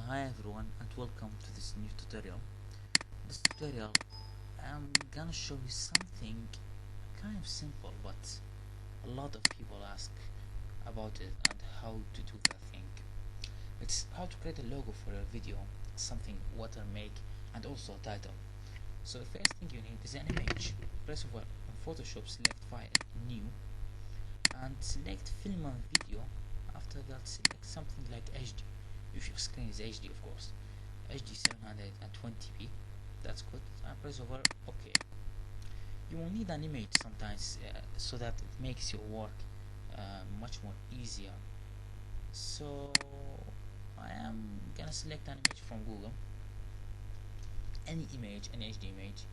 Hi everyone and welcome to this new tutorial. This tutorial I'm gonna show you something kind of simple, but a lot of people ask about it and how to do that thing. It's how to create a logo for your video, something watermark, and also a title. So the first thing you need is an image. Press over on Photoshop, select File, New, and select Film and Video. After that, select something like HD. If your screen is HD, of course, HD 720p, that's good, and press over OK. You will need an image sometimes so that it makes your work much more easier. So I am gonna select an image from Google, any image, an HD image,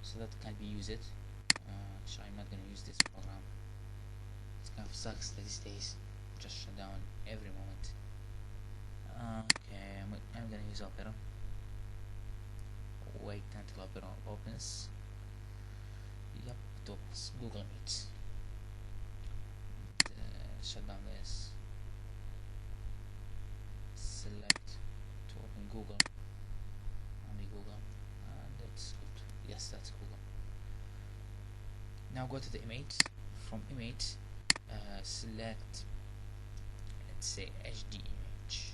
so that can be used. Actually, I'm not gonna use this program. It kind of sucks these days, just shut down every moment. Okay, I'm gonna use Opera. Wait until Opera opens. Yep, it opens. Google Meet. Shut down this. Select to open Google. Only Google. And that's good. Yes, that's Google. Now go to the image. From image, select, let's say, HD image.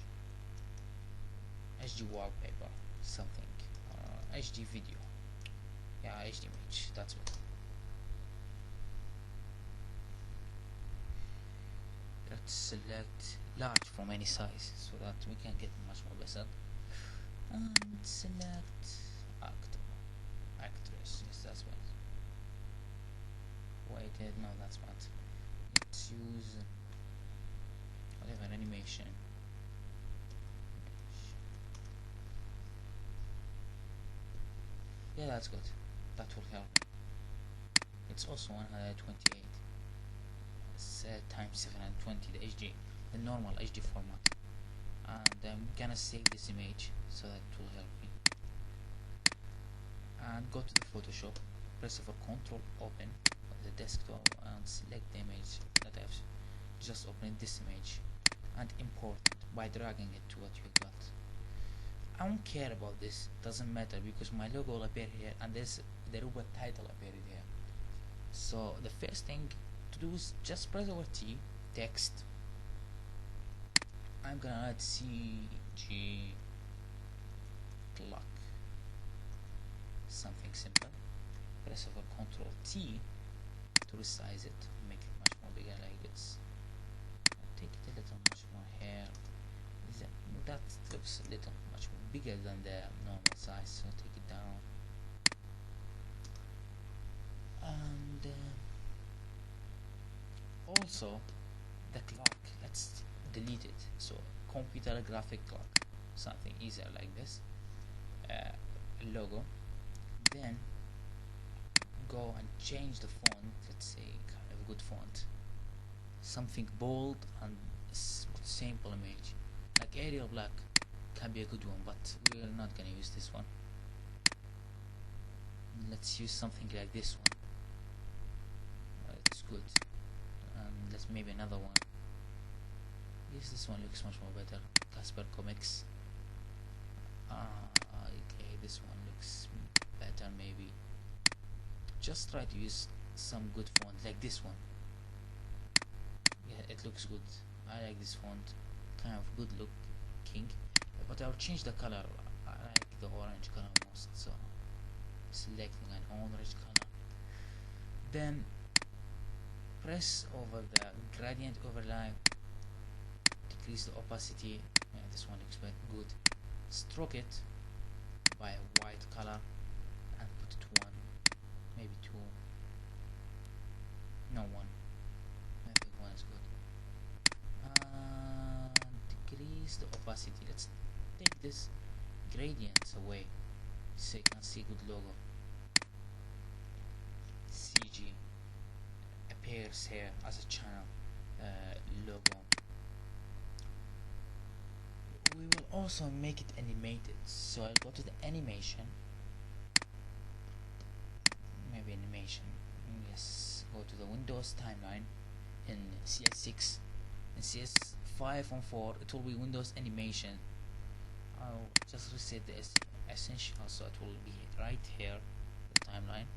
HD wallpaper, something, HD video, yeah, HD image, that's it. Let's select large from any size so that we can get much more better, and select actor, actress, yes, that's what. Wait, no, that's what. Let's use whatever animation. Yeah, that's good. That will help. It's also 128 times 720, the HD, the normal HD format. And I'm gonna save this image so that it will help me. And go to the Photoshop, press over Control, open the desktop, and select the image that I've just opened, this image, and import it by dragging it to what you got. I don't care about this, doesn't matter, because my logo will appear here and the robot title appeared here. So the first thing to do is just press over T, text. I'm gonna add cgclock, something simple. Press over Ctrl T to resize it, make it much more bigger like this. Take it a little much more here. That looks a little much bigger than the normal size, so take it down. And also the clock, let's delete it. So computer graphic clock, something easier like this. Logo. Then go and change the font. Let's say kind of a good font, something bold and simple image. Like Arial Black can be a good one, but we're not gonna use this one. Let's use something like this one. It's good. Let's maybe another one. Yes, this one looks much more better. Casper Comics. Okay, this one looks better maybe. Just try to use some good font like this one. Yeah, it looks good. I like this font. Kind of good looking, but I'll change the color. I like the orange color most, so selecting an orange color. Then press over the gradient overlay, decrease the opacity. Yeah, this one looks good. Stroke it by a white color and put it 1, maybe 2, no 1, I think 1 is good. Decrease the opacity. Let's take this gradients away so you can see good logo. CG appears here as a channel logo. We will also make it animated, so I'll go to the animation, maybe animation, yes, go to the Windows timeline in CS6 and CS5 and 4, it will be Windows animation. I'll just reset the essential, so it will be right here, the timeline.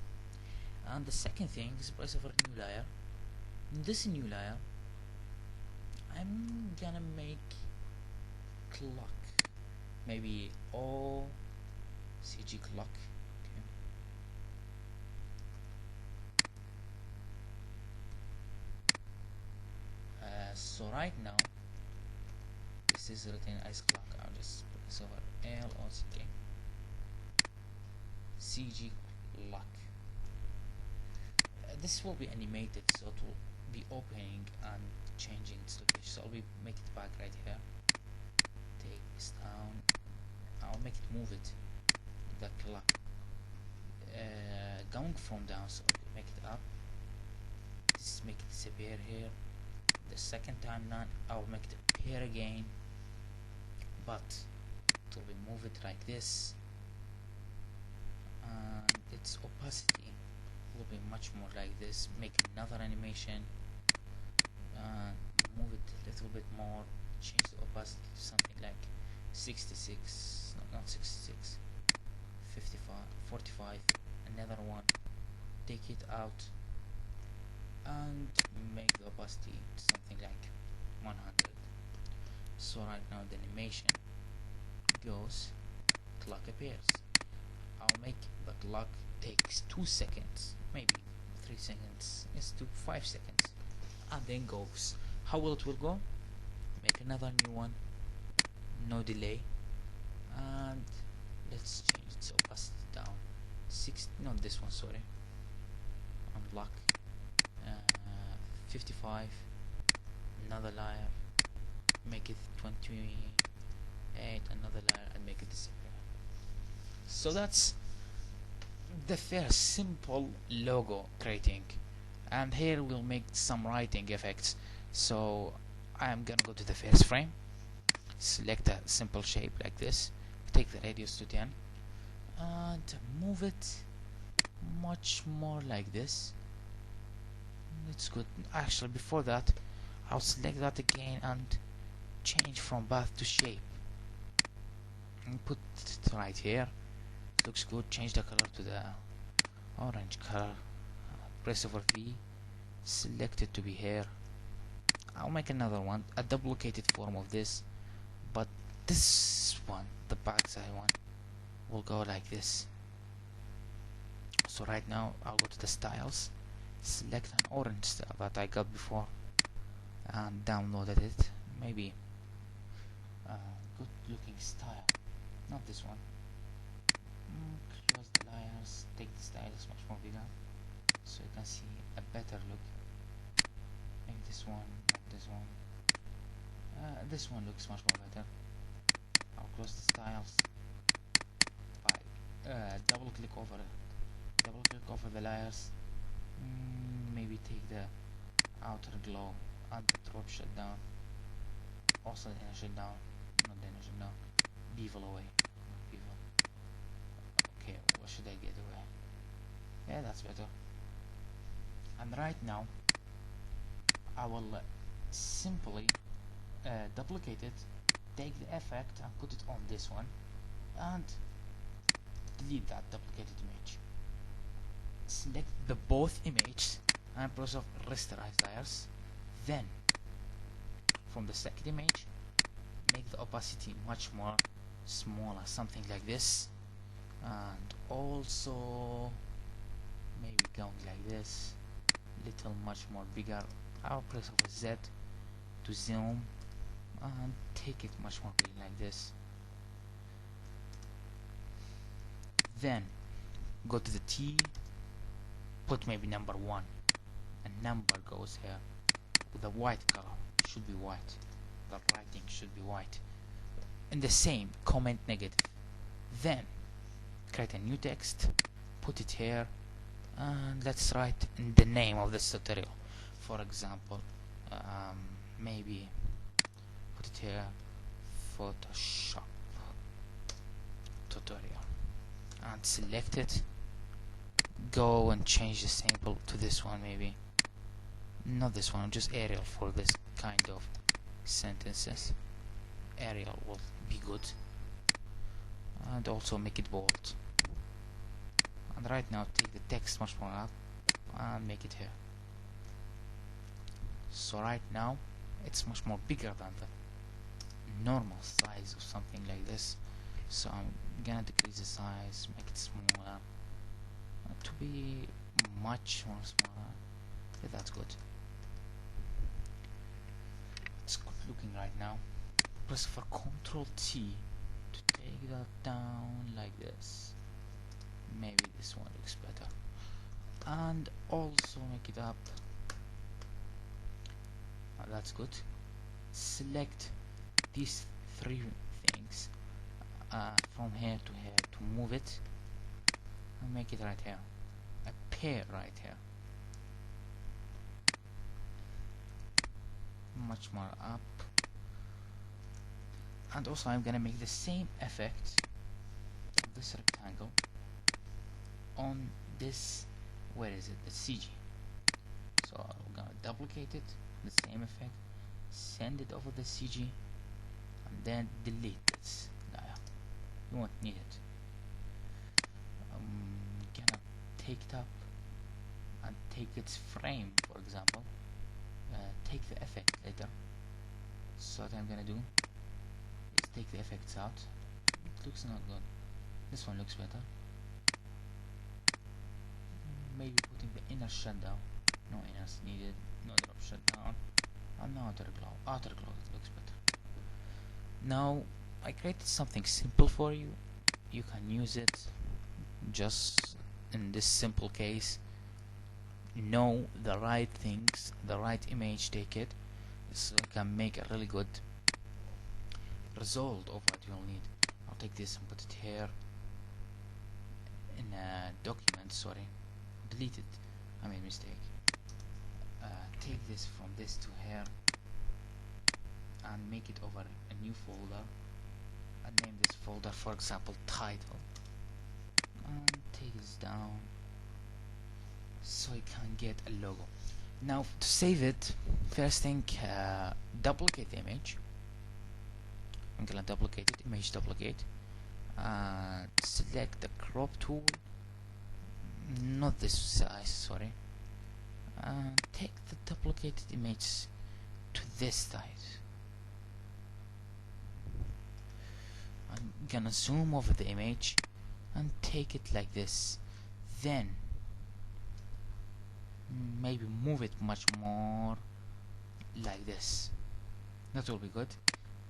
And the second thing is press over new layer. In this new layer, I'm gonna make clock, maybe O cgclock. Okay. So right now this is written as clock. I'll just press over LOCK cgclock. This will be animated, so it will be opening and changing its location. So I'll make it back right here. Take this down. I'll make it move it. The clock going from down, so I'll make it up. This make it disappear here. The second time now I'll make it appear again, but it will be move it like this, and its opacity will be much more like this. Make another animation, move it a little bit more, change the opacity to something like 66, no, not 66, 55, 45, another one, take it out and make the opacity to something like 100. So right now the animation goes, clock appears. I'll make the clock takes 2 seconds, maybe 3 seconds, yes, to 5 seconds, and then goes. How will it will go? Make another new one, no delay, and let's change its opacity down. Not this one, sorry. Unlock 55, another layer, make it 28, another layer, and make it disappear. So that's the first simple logo creating, and here we'll make some writing effects. So I'm gonna go to the first frame, select a simple shape like this, take the radius to 10 and move it much more like this. It's good. Actually, before that I'll select that again and change from path to shape and put it right here. It looks good. Change the color to the orange color, press over V, select it to be here. I'll make another one, a duplicated form of this, but this one, the backside one, will go like this. So right now I'll go to the styles, select an orange style that I got before and downloaded it. Maybe a good looking style, not this one. Close the layers, take the styles much more bigger so you can see a better look. Maybe this one, not this one. This one looks much more better. I'll close the styles by double click over the layers. Maybe take the outer glow and the drop shutdown, also the inner shutdown, not the inner shutdown, bevel away, bevel. Okay, what should I get away? Yeah, that's better. And right now I will simply duplicate it, take the effect and put it on this one and delete that duplicated image. Select the both images and press off rasterize layers. Then from the second image make the opacity much more smaller, something like this, and also maybe going like this, little much more bigger. I'll press over Z to zoom and take it much more big like this. Then go to the T, put maybe number 1, and number goes here with a white color. It should be white, the writing should be white, and the same comment negative. Then create a new text, put it here, and let's write in the name of this tutorial. For example, maybe put it here, Photoshop tutorial, and select it. Go and change the sample to this one, maybe not this one, just Arial for this kind of sentences. Arial will be good. and also make it bold. And right now take the text much more up and make it here. So right now it's much more bigger than the normal size of something like this. So I'm gonna decrease the size, make it smaller, to be much more smaller. Yeah, that's good. It's good looking right now. Press for Ctrl T to take that down like this. Maybe this one looks better. And also make it up. That's good. Select these three things from here to here to move it and make it right here. A pair right here. Much more up. And also I'm gonna make the same effect of this rectangle on this, where is it, the CG. So I'm gonna duplicate it, the same effect, send it over the CG, and then delete this layer. You won't need it. I'm gonna take it up and take its frame, for example, take the effect later. So what I'm gonna do is take the effects out. It looks not good. This one looks better. Maybe putting the inner shutdown. No inners needed. No drop shutdown. And now outer glow. It looks better. Now I created something simple for you. You can use it just in this simple case. Know the right things, the right image, take it, so you can make a really good result of what you'll need. I'll take this and put it here in a document. Sorry, delete it, I made a mistake. Take this from this to here and make it over a new folder and name this folder, for example, title, and take this down so you can get a logo. Now to save it, first thing, duplicate the image. I'm gonna duplicate it, image duplicate, select the crop tool, not this size, sorry, and take the duplicated image to this side. I'm gonna zoom over the image and take it like this, then maybe move it much more like this. That will be good.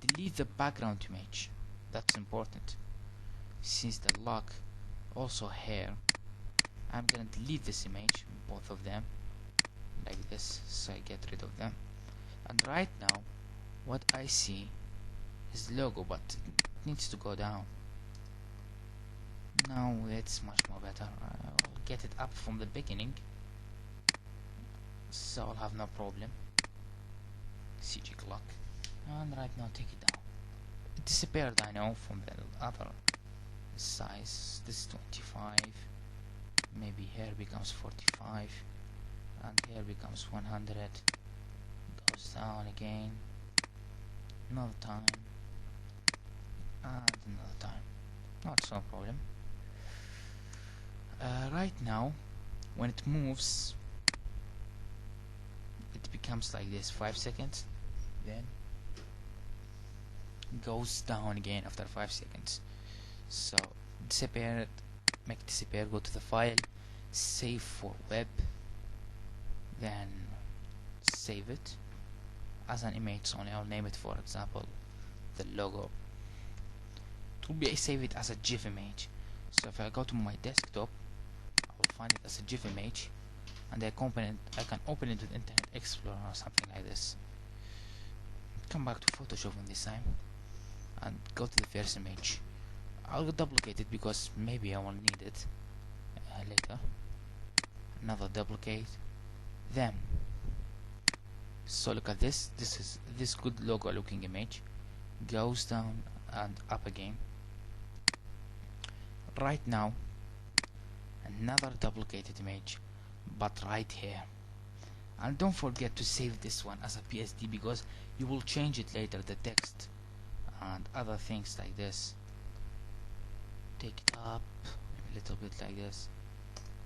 Delete the background image, that's important. Since the lock also here, I'm gonna delete this image, both of them, like this, so I get rid of them. And right now what I see is the logo, but it needs to go down. Now it's much more better. I'll get it up from the beginning, so I'll have no problem. cgclock, and right now take it down. It disappeared, I know, from the other size. This is 25, maybe here becomes 45, and here becomes 100. Goes down again, another time, and another time. Not so problem. Right now when it moves, it becomes like this, 5 seconds, then goes down again after 5 seconds. So disappear it, make it disappear, go to the file, save for web, then save it as an image only. I'll name it, for example, the logo. It will be, I save it as a GIF image. So if I go to my desktop, I will find it as a GIF image, and I can open it with Internet Explorer or something like this. Come back to Photoshop on this time and go to the first image. I'll duplicate it because maybe I will need it later. Another duplicate, then. So look at this. This is this good logo looking image. Goes down and up again. Right now, another duplicated image, but right here. And don't forget to save this one as a PSD, because you will change it later, the text and other things like this. take it up a little bit like this.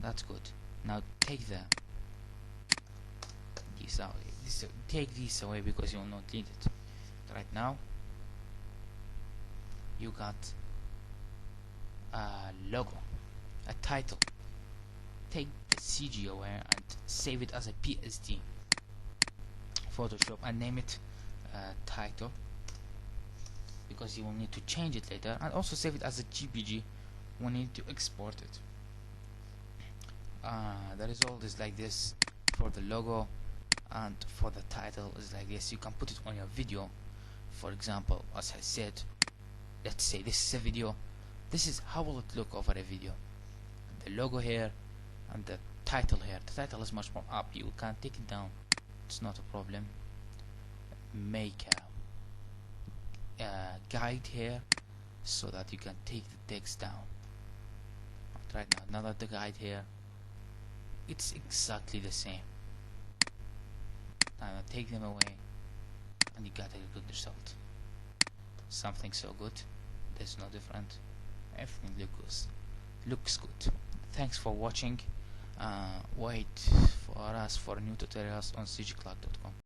That's good. Now take these out. Take these away because you will not need it. Right now you got a logo, a title. Take the CG away and save it as a PSD Photoshop and name it title, because you will need to change it later, and also save it as a GPG when you need to export it. The result is like this for the logo, and for the title is like this. You can put it on your video. For example, as I said, let's say this is a video. This is how will it look over a video. The logo here and the title here. The title is much more up. You can take it down. It's not a problem. Make a guide here so that you can take the text down. Right now, another guide here. It's exactly the same. Now take them away and you got a good result. Something so good, there's no different. Everything looks good. Thanks for watching. Wait for us for new tutorials on cgclock.com.